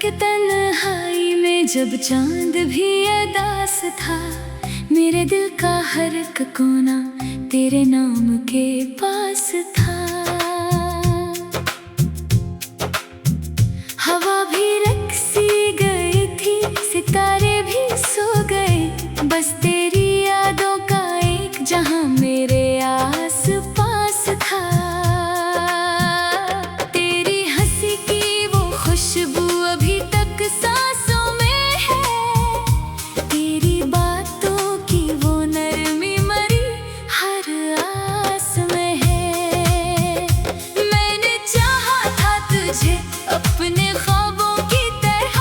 के तन्हाई में जब चांद भी अदास था, मेरे दिल का हर एक कोना तेरे नाम के पास था। हवा भी रक़्सी गई थी, सितारे भी सो गए, बस तेरी यादों का एक जहां मेरे आस पास था। तेरी हंसी की वो खुशबू अभी तक सांसों में है, तेरी बातों की वो नरमी मरी हर आस में है। मैंने चाहा था तुझे अपने ख्वाबों की तरह,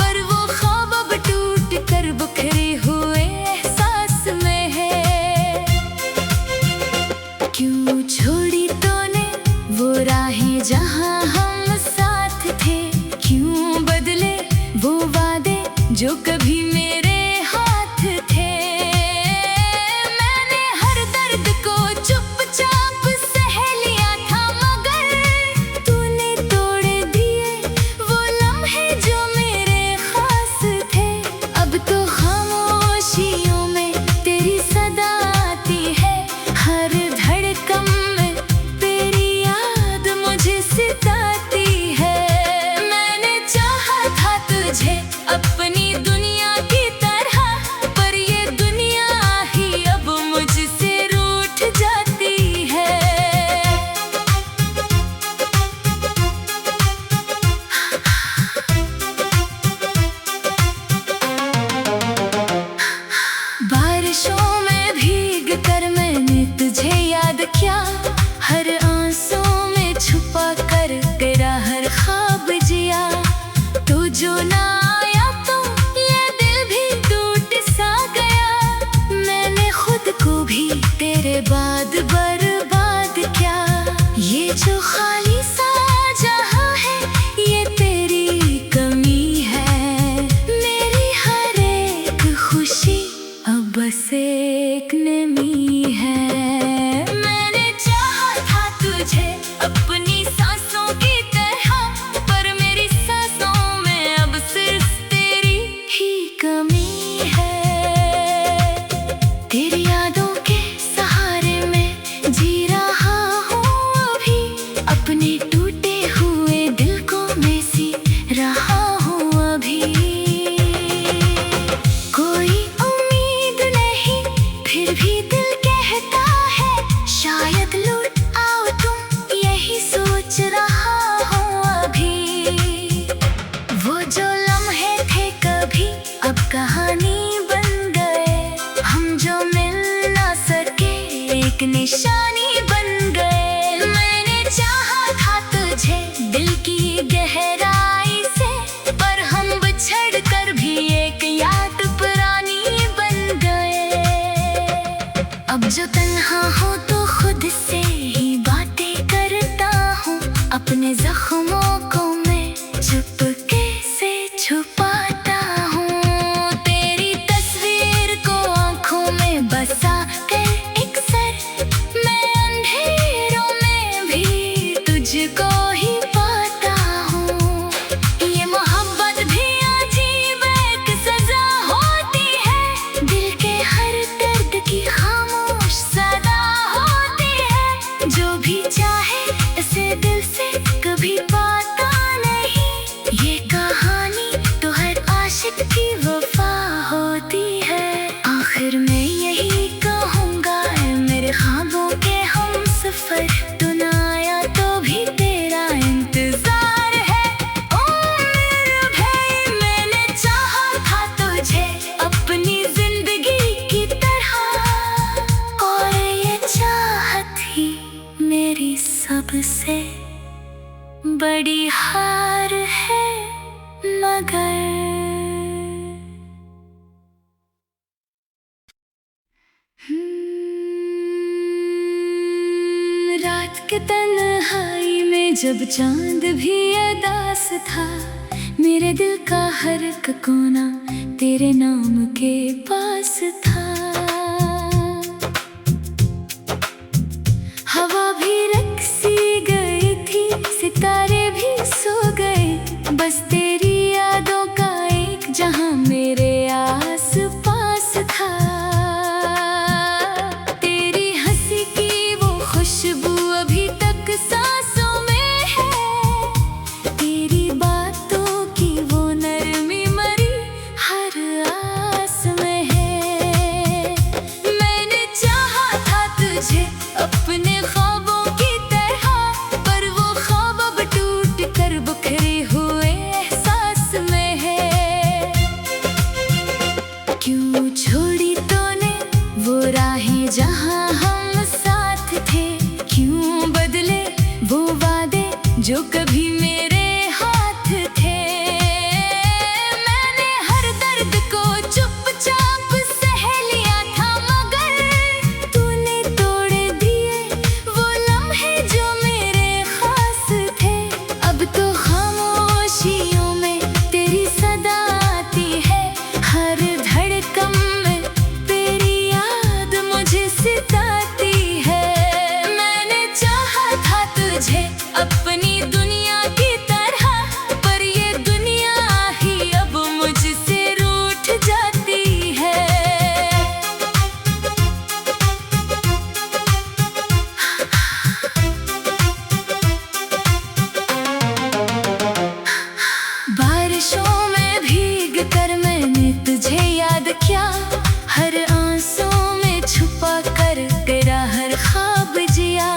पर वो ख्वाब अब टूट कर बिखरे हुए एहसास में है। क्यों छोड़ी तूने वो राहें जहां हम साथ थे, क्यों बदले वो वादे जो कभी मेरे हाथ थे। मैंने हर दर्द को चुपचाप सह लिया था, मगर तूने तोड़ दिए वो लम्हे जो मेरे खास थे। अब तो खामोशियों में तेरी सदा आती है, हर धड़कन में तेरी याद मुझे सताती है। मैंने चाहा था तुझे अपनी दुनिया की तरह, पर ये दुनिया ही अब मुझसे रूठ जाती है। बारिशों में भीग कर मैंने तुझे याद किया, हर आंसू में छुपा कर तेरा हर ख्वाब जिया। तो जो ना आया तो ये दिल भी टूट सा गया, मैंने खुद को भी तेरे बाद बर्बाद किया। ये जो खाली सा जहां है ये तेरी कमी है, मेरी हर एक खुशी अब बस एक नमी है। मैंने चाहा था तुझे अपनी सांसों की तरह, पर मेरी सांसों में अब सिर्फ तेरी ही कमी है। तेरी यादों के सहारे में जी रहा हूँ अभी, अपने टूटे हुए दिल को मैं सी रहा हूँ अभी। कोई उम्मीद नहीं फिर भी दिल कहता है, शायद लौट आओ तुम, यही सोच रहा हूँ अभी। वो जो लम्हे थे कभी अब कहानी बन गए, हम जो मिल ना सके एक निशानी बन गए। मैंने चाहा था तुझे दिल की गहराई से, पर हम बिछड़ कर भी एक याद पुरानी बन गए। अब जो तन्हा हो तो खुद से ही बातें करता हूँ, अपने जख्मों को मैं चुपके से छुपाता हूँ। तेरी तस्वीर को आंखों में बसा कर एक सर, मैं अंधेरों में भी तुझको ही पाता हूँ। ये मोहब्बत भी अजीब एक सजा होती है, दिल के हर दर्द की खामोश सदा होती है। जो भी चाहे इसे दिल से कभी पाता नहीं, ये कहानी तो हर आशिक की वफा होती है। आखिर मैं यही कहूँगा ऐ मेरे ख्वाबों के हम सफर, तू ना आया तो भी तेरा इंतजार है। ओ मेरे भाई मैंने चाहा था तुझे अपनी जिंदगी की तरह, और ये चाहत ही मेरी सबसे बड़ी हार है। मगर रात के तन्हाई में जब चांद भी अदास था, मेरे दिल का हर एक कोना तेरे नाम के पास था। हवा भी रक़्सी गई थी, सितारे भी सो गए, बस तेरी अभी तक सांसों में है। तेरी बातों की वो नरमी मरी हर आस में है। मैंने चाहा था तुझे अपने ख्वाबों की तरह, पर वो ख्वाब अब टूट कर बिखरे हुए एहसास में है। क्यों छोड़ी तूने वो राहें जहां हम साथ थे? क्यों बदले वो वादे जो कभी मेरे हाथ थे? मैंने हर दर्द को चुपचाप सह लिया था, मगर तूने तोड़ दिए वो लम्हे जो मेरे खास थे। अब तो खामोशियों में तेरी सदा आती है, हर धड़कन में तेरी याद मुझे सताती है। मैंने चाहा था तुझे अपनी दुनिया की तरह, पर ये दुनिया ही अब मुझसे रूठ जाती है। बारिशों में भीग कर मैंने तुझे याद किया, हर आंसू में छुपा कर तेरा हर ख्वाब जिया।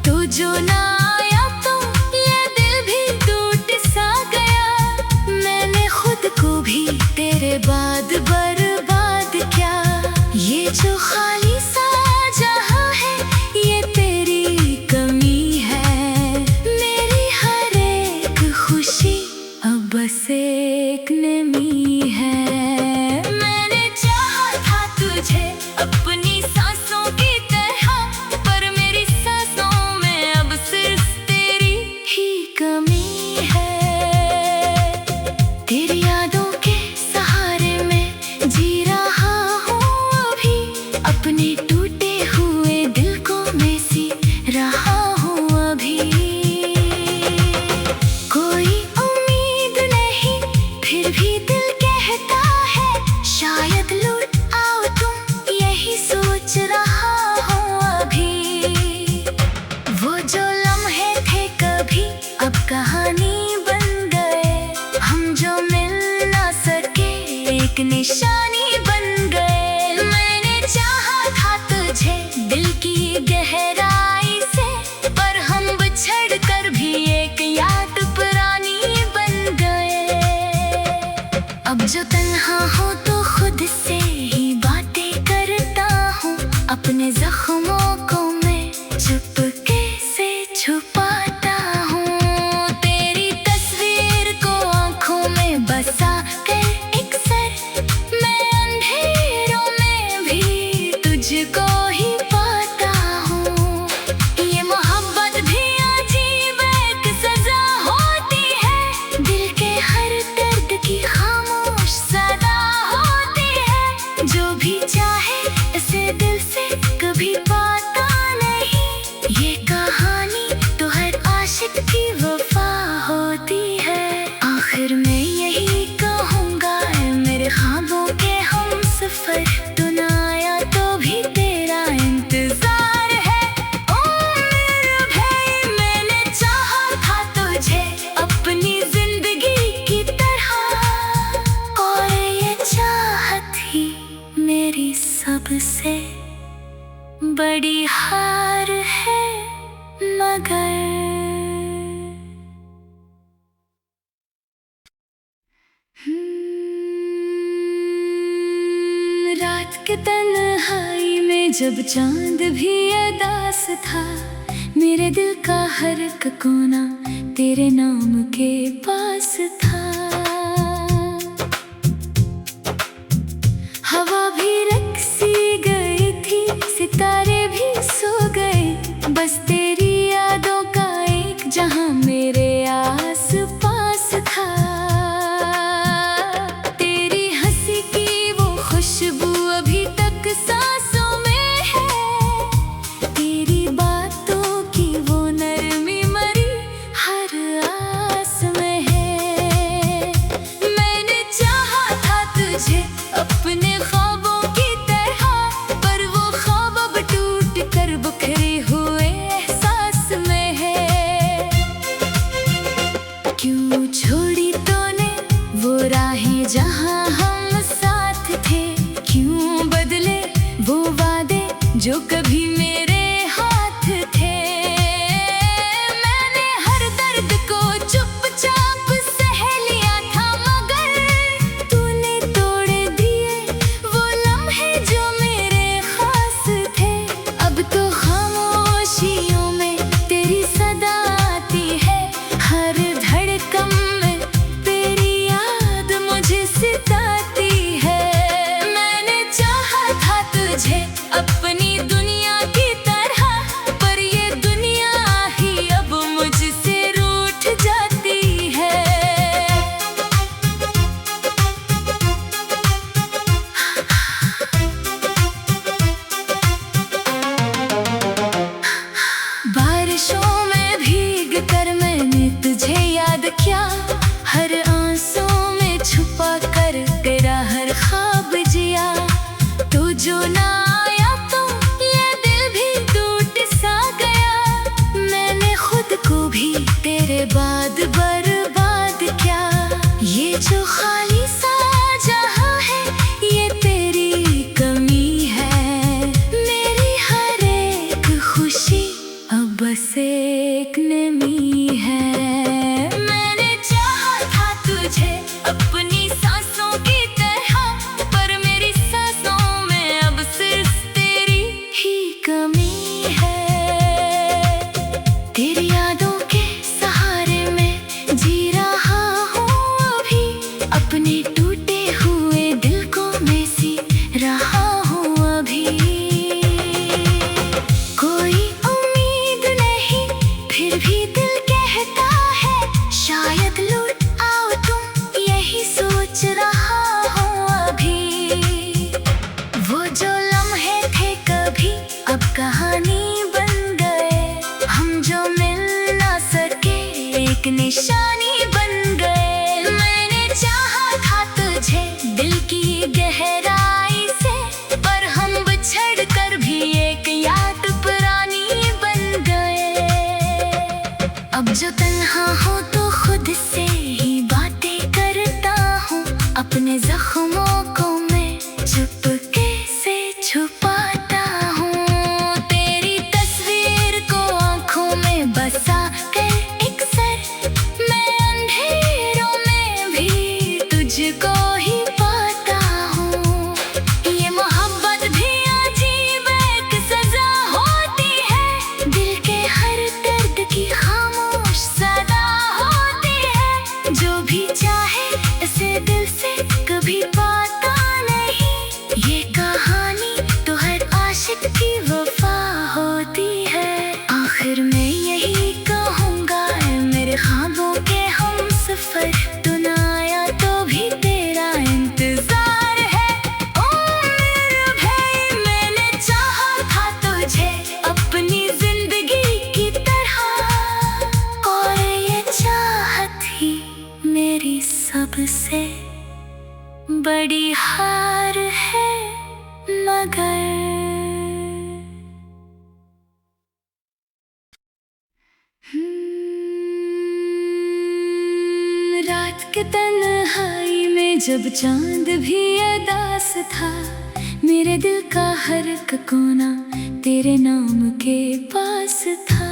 तो जो ना आया तो ये दिल भी टूट सा गया। मैंने खुद को भी तेरे बाद बर्बाद किया। ये जो खाली सा जहां है ये तेरी कमी है। मेरी हर एक खुशी अब बस एक नमी है। मैंने चाहा था तुझे अपनी सांसों की तरह, पर मेरी सांसों में अब सिर्फ तेरी ही कमी है। तेरी यादों के सहारे में जी रहा हूँ अभी, अपने टूटे हुए दिल को मैं सी रहा हूँ अभी। कोई उम्मीद नहीं फिर भी दिल कहता है, शायद लौट आओ तुम, यही सोच रहा हूँ अभी। वो जो लम्हे थे कभी अब कहानी बन गए, हम जो मिल ना सके एक निशानी बन गए। मैंने चाहा था तुझे दिल की गहराई से, पर हम बिछड़ कर भी एक याद पुरानी बन गए। अब जो तन्हा हो तो खुद से ही बातें करता हूँ, अपने जख्मों को मैं चुपके से छुपाता हूँ। तेरी तस्वीर को आंखों में बसा कर एक सर, मैं अंधेरों में भी तुझको ही पाता हूँ। ये मोहब्बत भी अजीब एक सजा होती है, दिल के हर दर्द की खामोश सदा होती है। जो भी चाहे इसे दिल से कभी पाता नहीं, ये कहानी तो हर आशिक की वफा होती है। आखिर मैं यही कहूँगा मेरे ख्वाबों के हम सफर, तू ना आया तो भी तेरा इंतजार है। ओ मेरे भाई, मैंने चाहा था तुझे अपनी जिंदगी की तरह, और ये चाहत ही मेरी सबसे बड़ी हार है। मगर रात के तन्हाई में जब चांद भी अदास था, मेरे दिल का हर एक कोना तेरे नाम के पास था। हवा भी रक्सी गई थी, सितारे भी सो गए, बस तेरी यादों का एक जहां मेरे आस पास था। तेरी हंसी की वो खुशबू अभी तक सांसों में है। तेरी बातों की वो नरमी मरी हर आस में है। बारिशों में भीग कर मैंने तुझे याद किया, हर आंसू में छुपा कर तेरा हर ख्वाब जिया। तू जो ना आया तो ये दिल भी टूट सा गया, मैंने खुद को भी तेरे बाद बर्बाद किया। ये जो खाली सा जहां है ये तेरी कमी है, मेरी हर एक खुशी अब बस एक नमी है। मैंने चाहा था तुझे अपनी सांसों की तरह, पर मेरी सांसों में अब सिर्फ तेरी ही कमी है। तेरी यादों के सहारे में जी रहा हूँ अभी, अपने टूटे हुए दिल को मैं सी रहा हूँ अभी। कोई उम्मीद नहीं फिर भी दिल कहता है, शायद लौट आओ तुम, यही सोच रहा हूँ अभी। वो जो लम्हे थे कभी अब कहानी बन गए, हम जो मिल ना सके एक निशानी बन गए। मैंने चाहा था तुझे दिल की गहराई से, पर हम बिछड़ कर भी एक याद पुरानी बन गए। अब जो तन्हा हो तो खुद से ही बातें करता हूँ, अपने जख्मों को मैं चुपके से छुपाता हूँ। तेरी तस्वीर को आंखों में बसा कर एक सर, मैं अंधेरों में भी तुझको ही पाता हूँ। ये मोहब्बत भी अजीब एक सजा होती है, दिल के हर दर्द की खामोश सदा होती है। जो भी चाहे इसे दिल से कभी पाता नहीं, ये कहानी तो हर आशिक की वफा होती है। आखिर मैं यही कहूँगा ऐ मेरे ख्वाबों के हमसफर, तू ना आया तो भी तेरा इंतजार है। ओ मेरे भाई मैंने चाहा था तुझे अपनी जिंदगी की तरह, और ये चाहत ही मेरी सबसे बड़ी हार है। मगर रात के तन्हाई में जब चांद भी अदास था, मेरे दिल का हर एक कोना तेरे नाम के पास था।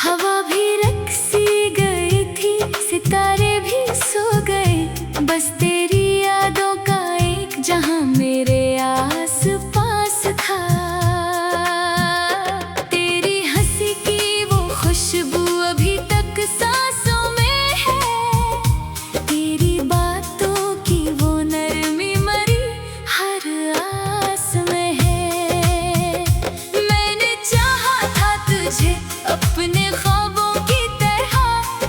हवा भी रक़्सी गई थी, सितारे भी सो गए, बस तेरी यादों का एक जहां मेरे आस पास था। तेरी हंसी की वो खुशबू अभी तक सांसों में है, तेरी बातों की वो नरमी मरी हर आस में है। मैंने चाहा था तुझे अपने ख्वाबों की तरह,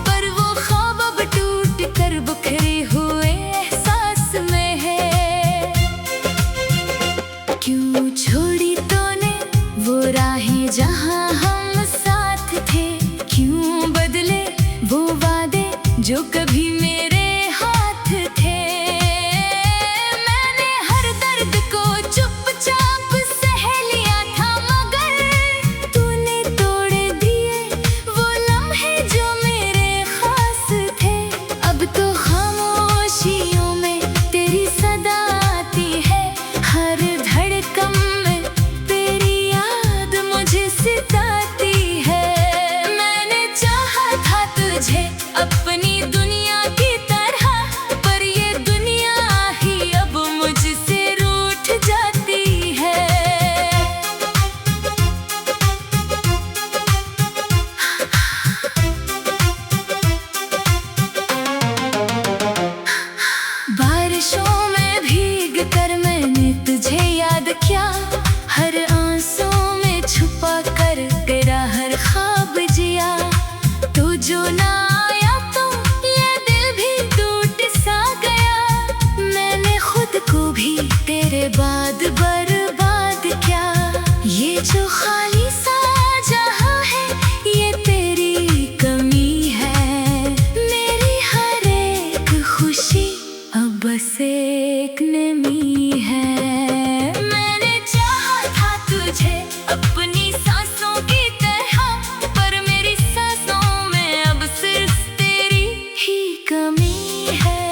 पर वो ख्वाब अब टूट कर बिखरे हुए एहसास में है। क्यों छोड़ी तूने वो राहें जहां हम साथ थे, क्यों बदले वो वादे जो कभी मेरे हाथ थे। मैंने हर दर्द को चुपचाप सह लिया था, मगर तूने तोड़ दिए वो लम्हे जो मेरे खास थे। अब तो खामोशियों में तेरी सदा आती है, हर धड़कन में तेरी याद मुझे सताती है। मैंने चाहा था तुझे अपनी दुनिया अपनी सांसों की तरह, पर मेरी सांसों में अब सिर्फ तेरी ही कमी है।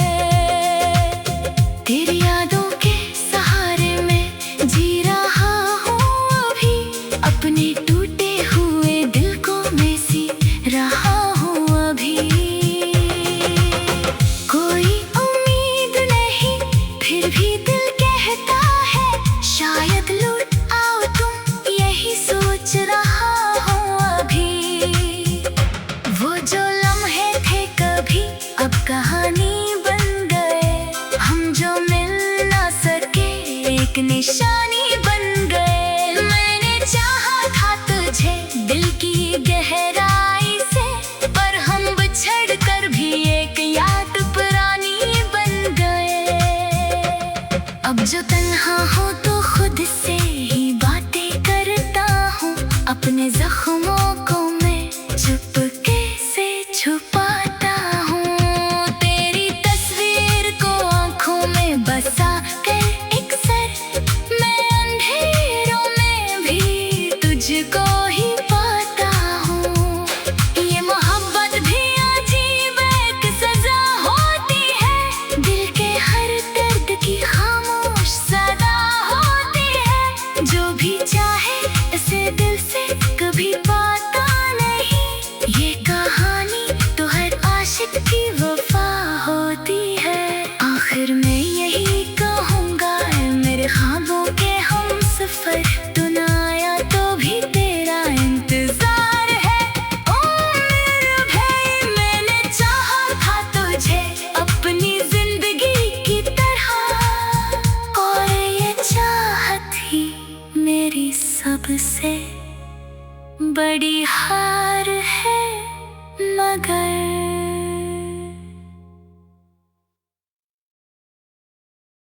तेरी यादों के सहारे में जी रहा हूँ अभी, अपने टूटे हुए दिल को मैं सी रहा हूँ अभी। कोई उम्मीद नहीं फिर भी दिल कहता है, शायद लौट आओ तुम, यही सोच रहा हूँ अभी। वो जो लम्हे थे कभी अब कहानी बन गए, हम जो मिल ना सके एक निशानी बन गए। मैंने चाहा था तुझे दिल की गहराई से, पर हम बिछड़ कर भी एक याद पुरानी बन गए। अब जो तन्हा हो तो खुद से ही बातें करता हूँ, अपने जख्मों को मैं चुपके से छुपाता हूँ। तेरी तस्वीर को आंखों में बसा कर अक्सर मैं अंधेरों में भी तुझको ही पाता हूँ। ये मोहब्बत भी अजीब एक सजा होती है, दिल के हर दर्द की खामोश सदा होती है। जो भी चाहे इसे दिल से कभी पाता नहीं, ये कहानी तो हर आशिक की वफा होती है। आखिर मैं यही कहूँगा मेरे ख्वाबों के हम सफर, तू ना आया तो भी तेरा इंतजार है। ओ मेरे भाई मैंने चाहा था तुझे अपनी जिंदगी की तरह, और ये चाहत ही मेरी सबसे बड़ी हार है। मगर